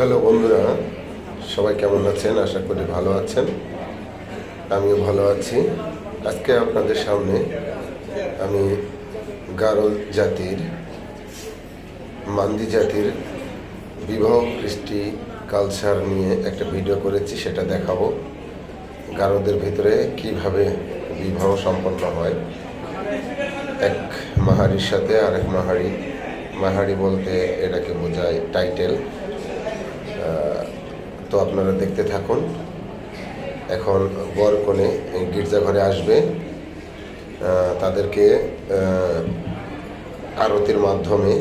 Hello বন্ধুরা, সবাই কেমন আছেন? আশা করি ভালো আছেন। আমিও ভালো আছি। আজকে আপনাদের সামনে আমি গারো জাতির, মান্দি জাতির বিবাহ কৃষ্টি কালচার নিয়ে একটা ভিডিও করেছি, সেটা দেখাবো। গারোদের ভিতরে কিভাবে বিবাহ সম্পন্ন হয়, এক মাহারির সাথে আরেক মাহারি বলতে এটাকে বোঝায় টাইটেল। তো আপনারা দেখতে থাকুন। এখন বর কনে গির্জাঘরে আসবে, তাদেরকে আরতির মাধ্যমে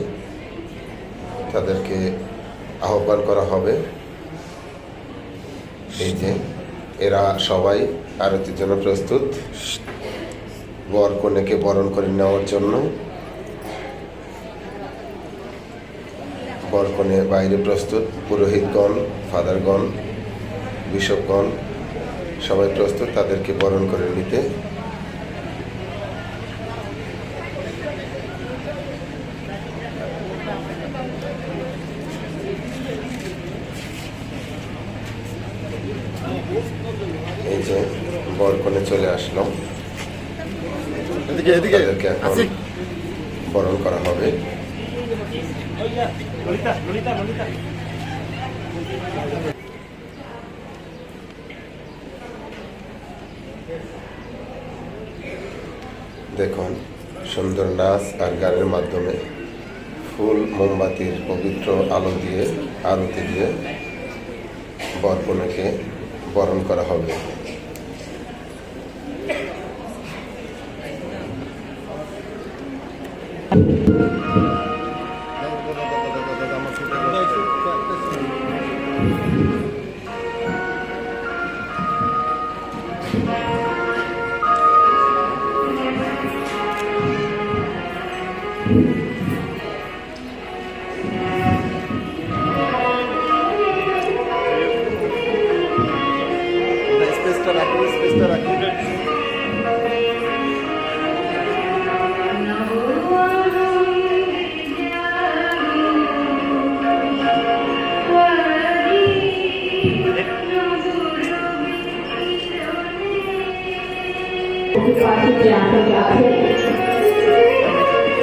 তাদেরকে আহ্বান করা হবে। এই যে এরা সবাই আরতির জন্য প্রস্তুত, বর কনেকে বরণ করে নেওয়ার জন্য। বর কনে বাইরে প্রস্তুত, পুরোহিতগণ, ফাদারগণ, বিশপগণ সবাই প্রস্তুত তাদেরকে বরণ করে নিতে। এই যে বর কনে চলে আসলো, তাদেরকে এখন বরণ করা হবে। দেখুন, সুন্দর নাচ আর গানের মাধ্যমে, ফুল মোমবাতির পবিত্র আলো দিয়ে, আরতি দিয়ে বর কনেকে বরণ করা হবে।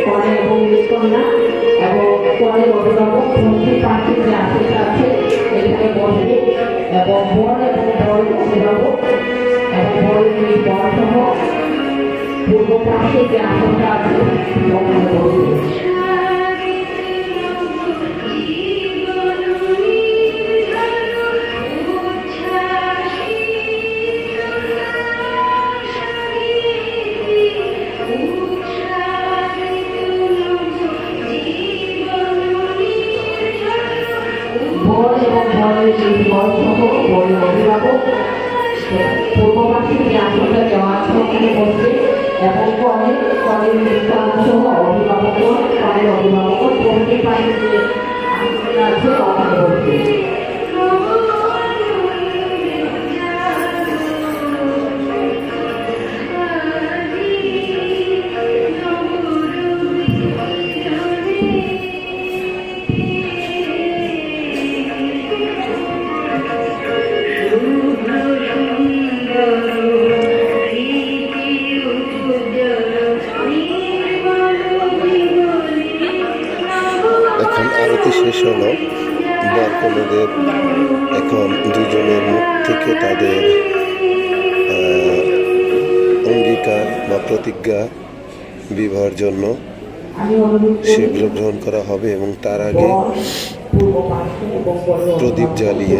পরে এবং কন্যা এবং পরে অভিভাবক প্রার্থী যে আসনটা আছে এখানে বসবে এবং বর এবং বর অভিভাবক এবং বরের বর সহ পূর্ব পাশে যে আসনটা আছে ওখানে বসবে। অভিভাবক পূর্ব পাশে যে আসনটা দেওয়া আছে ওখানে বসবে এবং পরের সহ অভিভাবক পরের পাশে যে আসনটা আছে ওখানে বসবে। আরতি শেষ হলো, বর কনেদের এখন দুজনের মুখ থেকে তাদের অঙ্গীকার বা প্রতিজ্ঞা বিবাহের জন্য সেগুলো গ্রহণ করা হবে এবং তার আগে প্রদীপ জ্বালিয়ে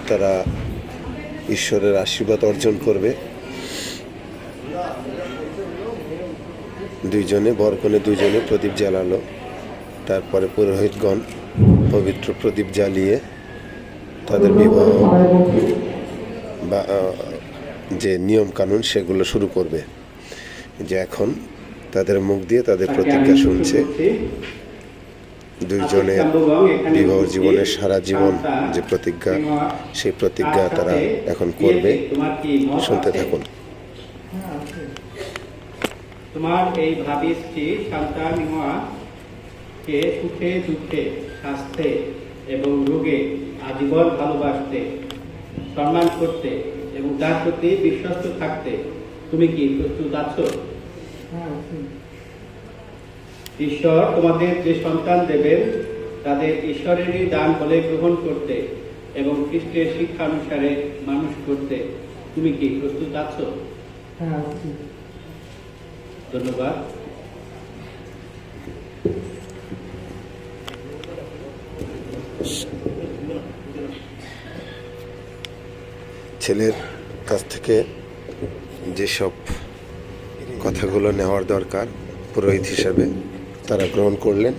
তারা ঈশ্বরের আশীর্বাদ অর্জন করবে। বর কনে দুইজনে প্রদীপ জ্বালালো, তারপরে পুরোহিতগণ পবিত্র প্রদীপ জ্বালিয়ে তাদের বিবাহ বা যে নিয়ম কানুন সেগুলো শুরু করবে। যে এখন তাদের মুখ দিয়ে তাদের প্রতিজ্ঞা শুনছে, দুইজনের বিবাহ জীবনের সারা জীবন যে প্রতিজ্ঞা, সেই প্রতিজ্ঞা তারা এখন করবে। শুনতে থাকুন। তোমার এই ভাবিষ্টি সন্তান কে সুখে দুঃখে স্বাস্থ্যে এবং রোগে আজীবন ভালোবাসতে, সম্মান করতে এবং তার প্রতি বিশ্বস্ত থাকতে তুমি কি প্রস্তুত আছো? ঈশ্বর তোমাদের যে সন্তান দেবেন তাদের ঈশ্বরেরই দান বলে গ্রহণ করতে এবং খ্রিস্টের শিক্ষা অনুসারে মানুষ করতে তুমি কি প্রস্তুত আছো? ধন্যবাদ। ছেলের কাছ থেকে যেসব কথাগুলো নেওয়ার দরকার পুরোহিত হিসাবে তারা গ্রহণ করলেন।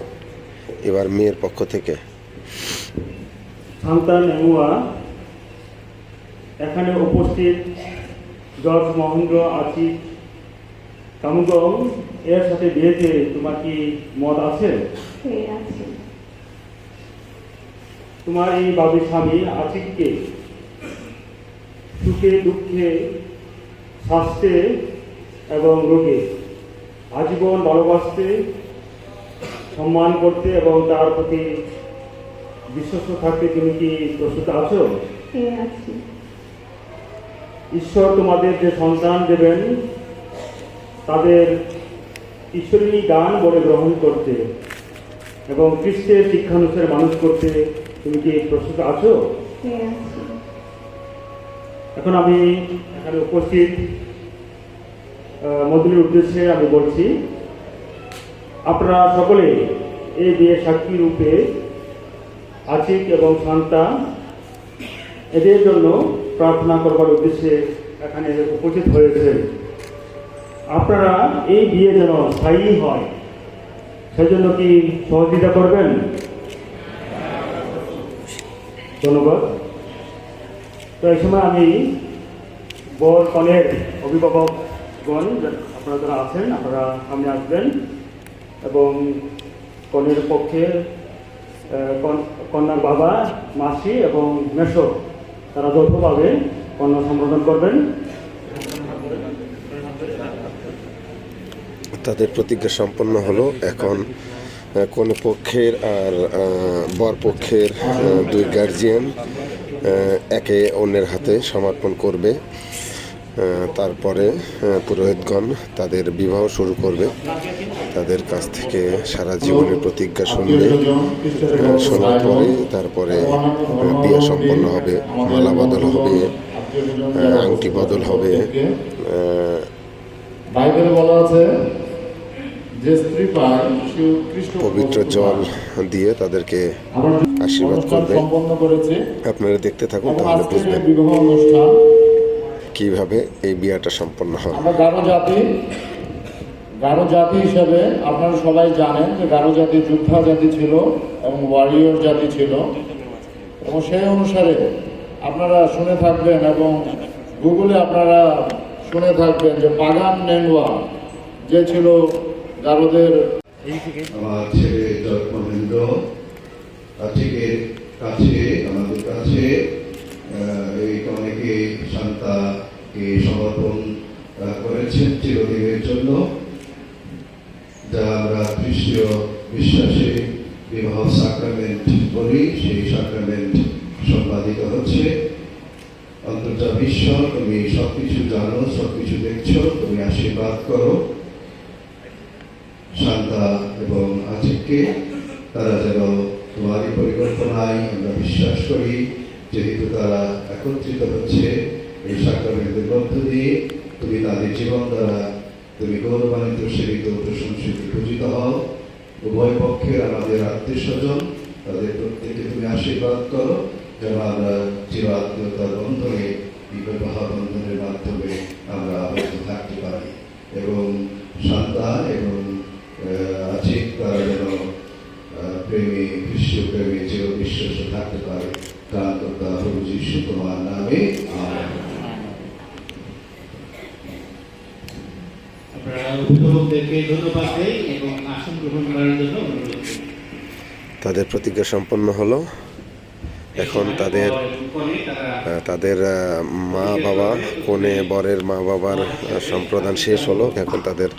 এবার মেয়ের পক্ষ থেকে সন্তান এমুয়া এখানে উপস্থিত জর্জ মহেন্দ্র আছি কামুগম এর সাথে বিয়েতে তোমার কি মত আছে? তোমার এই বাবুর স্বামী আচিককে সুখে দুঃখে স্বাস্থ্যে এবং রোগে আজীবন ভালোবাসতে, সম্মান করতে এবং তার প্রতি বিশ্বস্ত থাকতে তুমি কি প্রস্তুত আছো? ঈশ্বর তোমাদের যে সন্তান দেবেন তাদের ঈশ্বরী গান বলে গ্রহণ করতে এবং খ্রিস্টের শিক্ষানুসারে মানুষ করতে তুমি কি প্রস্তুত আছো? এখন আমি এখানে উপস্থিত মন্ত্রীর উদ্দেশ্যে আমি বলছি, আপনারা সকলে এই বিয়ে সাক্ষী রূপে আচিক এবং শান্তা এদের জন্য প্রার্থনা করবার উদ্দেশ্যে এখানে উপস্থিত হয়েছে। আপনারা এই বিয়ে যেন স্থায়ী হয় সেজন্য কি সহযোগিতা করবেন? ধন্যবাদ। তো এই সময় আমি বর কনের অভিভাবকগণ আপনারা যারা আছেন আপনারা সামনে আসবেন এবং কনের পক্ষে কন্যার বাবা, মাসি এবং মেসো তারা যৌথভাবে কন্যা সম্বোধন করবেন। তাদের প্রতিজ্ঞা সম্পন্ন হলো। এখন কোন পক্ষের আর বর পক্ষের দুই গার্জিয়ান একে অন্যের হাতে সমর্পণ করবে। তারপরে পুরোহিতগণ তাদের বিবাহ শুরু করবে। তাদের কাছ থেকে সারা জীবনের প্রতিজ্ঞা শুনবে। শোনার পরে তারপরে বিয়ে সম্পন্ন হবে, মালা বদল হবে, আংটি বদল হবে। বাইবেলে বলা আছে যে স্ত্রী পায় সে উৎকৃষ্ট পবিত্র জল দিয়ে তাদেরকে আশীর্বাদ করবে। সম্পন্ন করেছে। আপনারা দেখতে থাকুন, এবং তাহলে আজকের বুঝবেন এই বিবাহ অনুষ্ঠান কিভাবে এই বিয়েটা সম্পন্ন হয়। আমরা গারো জাতি হিসাবে আপনারা সবাই জানেন যে গারো জাতি যোদ্ধা জাতি ছিল এবং ওয়ারিয়র জাতি ছিল, এবং সেই অনুসারে আপনারা শুনে থাকবেন এবং গুগলে আপনারা শুনে থাকবেন যে পাগান নেনওয়া যে ছিল গারোদের। আমার ছেলে জর্জ মহেন্দ্র আজকের কাছে আমাদের কাছে এই কনেকে শান্তাকে সমর্পণ করেছেন চিরদিনের জন্য, যা আমরা খ্রিস্টীয় বিশ্বাসে বিবাহ সাক্রামেন্ট বলি। সেই সাক্রামেন্ট সম্পাদিত হচ্ছে। অন্তর্যামী ঈশ্বর, তুমি সবকিছু জানো, সবকিছু দেখছো, তুমি আশীর্বাদ করো শান্তা এবং আচিককে। তারা যেন তোমারই পরিকল্পনায় আমরা বিশ্বাস করি, যেহেতু তারা একত্রিত হচ্ছে এই সাক্রামেন্টের মধ্য দিয়ে, তুমি তাদের জীবন দ্বারা তুমি গৌরবান্বিত, সেবিত, প্রশংসিত, পূজিত হও। উভয় পক্ষের আমাদের আত্মীয় স্বজন তাদের প্রত্যেককে তুমি আশীর্বাদ করো, যেন আমরা চির আত্মীয়তার বন্ধনে বিবাহ বন্ধনের মাধ্যমে আমরা আবদ্ধ থাকতে পারি, এবং শান্তা এবং আচিক তারা যেন প্রেমী, খ্রিস্টীয় প্রেমী চির বিশ্বাস থাকতে পারে। ত্রাণকর্তা প্রভু যীশু তোমার নামে আমেন। অভিভাবকদেরকে ধন্যবাদ দেই এবং আসন গ্রহণ করার জন্য অনুরোধ করি। তাদের প্রতিজ্ঞা সম্পন্ন হলো। এখন তাদের মা বাবা, কনে বরের মা বাবার সম্প্রদান শেষ হলো। এখন তাদের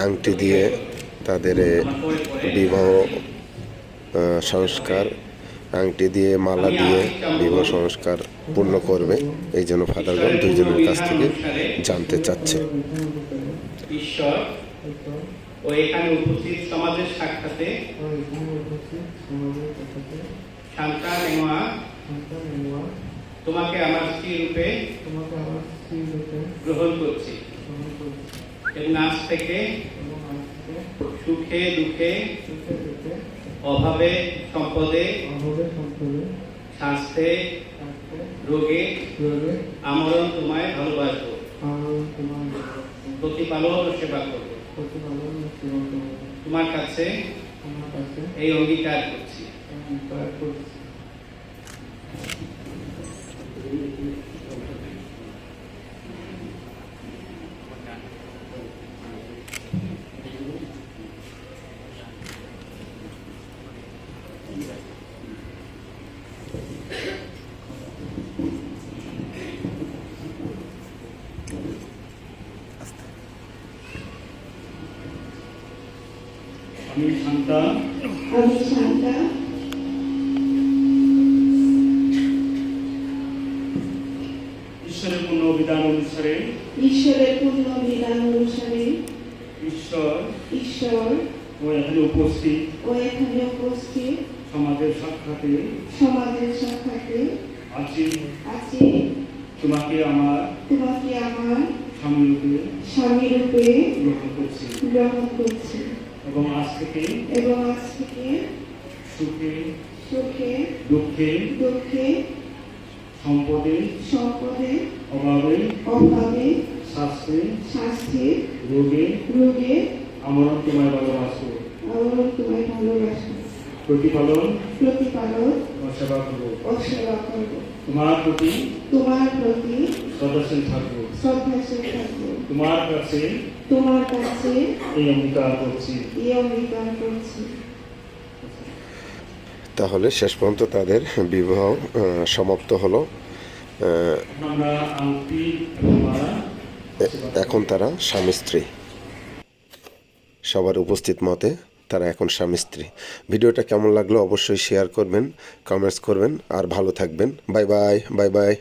আংটি দিয়ে তাদের বিবাহ সংস্কার আংটি দিয়ে মালা দিয়ে বিবাহ সংস্কার পূর্ণ করবে। এই জন্য ফাদারগণ দুইজনের কাছ থেকে জানতে চাচ্ছে। ঈশ্বর ও এখানে উপস্থিত সমাজের সাক্ষাতে সন্তান নেওয়া তোমাকে আমার স্ত্রী রূপে গ্রহণ করছি এবং আজ থেকে সুখে দুঃখে অভাবে সম্পদে স্বাস্থ্যে রোগে আমরণ তোমায় ভালোবাসবো, প্রতিপালন ও সেবা করবো। তোমার কাছে এই অঙ্গীকার করছি। আমি শান্তা ঈশ্বরের পূর্ণ বিধান অনুসারে ঈশ্বর ও এখানে উপস্থিত সমাজের সাক্ষাতে আছি তোমাকে আমার স্বামী রূপে গ্রহণ করছি এবং আজ থেকে সুখে দুঃখে সম্পদে অভাবে স্বাস্থ্যে রোগে আমরণ তোমায় ভালোবাসবো, প্রতিপালন ও সেবা করবো। তোমার প্রতি শ্রদ্ধাশীল থাকবো। তোমার কাছে এই অঙ্গীকার করছি। তাহলে শেষ পর্যন্ত তাদের বিবাহ সমাপ্ত হলো। আমরা আংটি মালা এখন তারা স্বামী স্ত্রী। সবার উপস্থিত মতে তারা এখন স্বামী স্ত্রী। ভিডিওটা কেমন লাগলো অবশ্যই শেয়ার করবেন, কমেন্টস করবেন আর ভালো থাকবেন। Bye bye.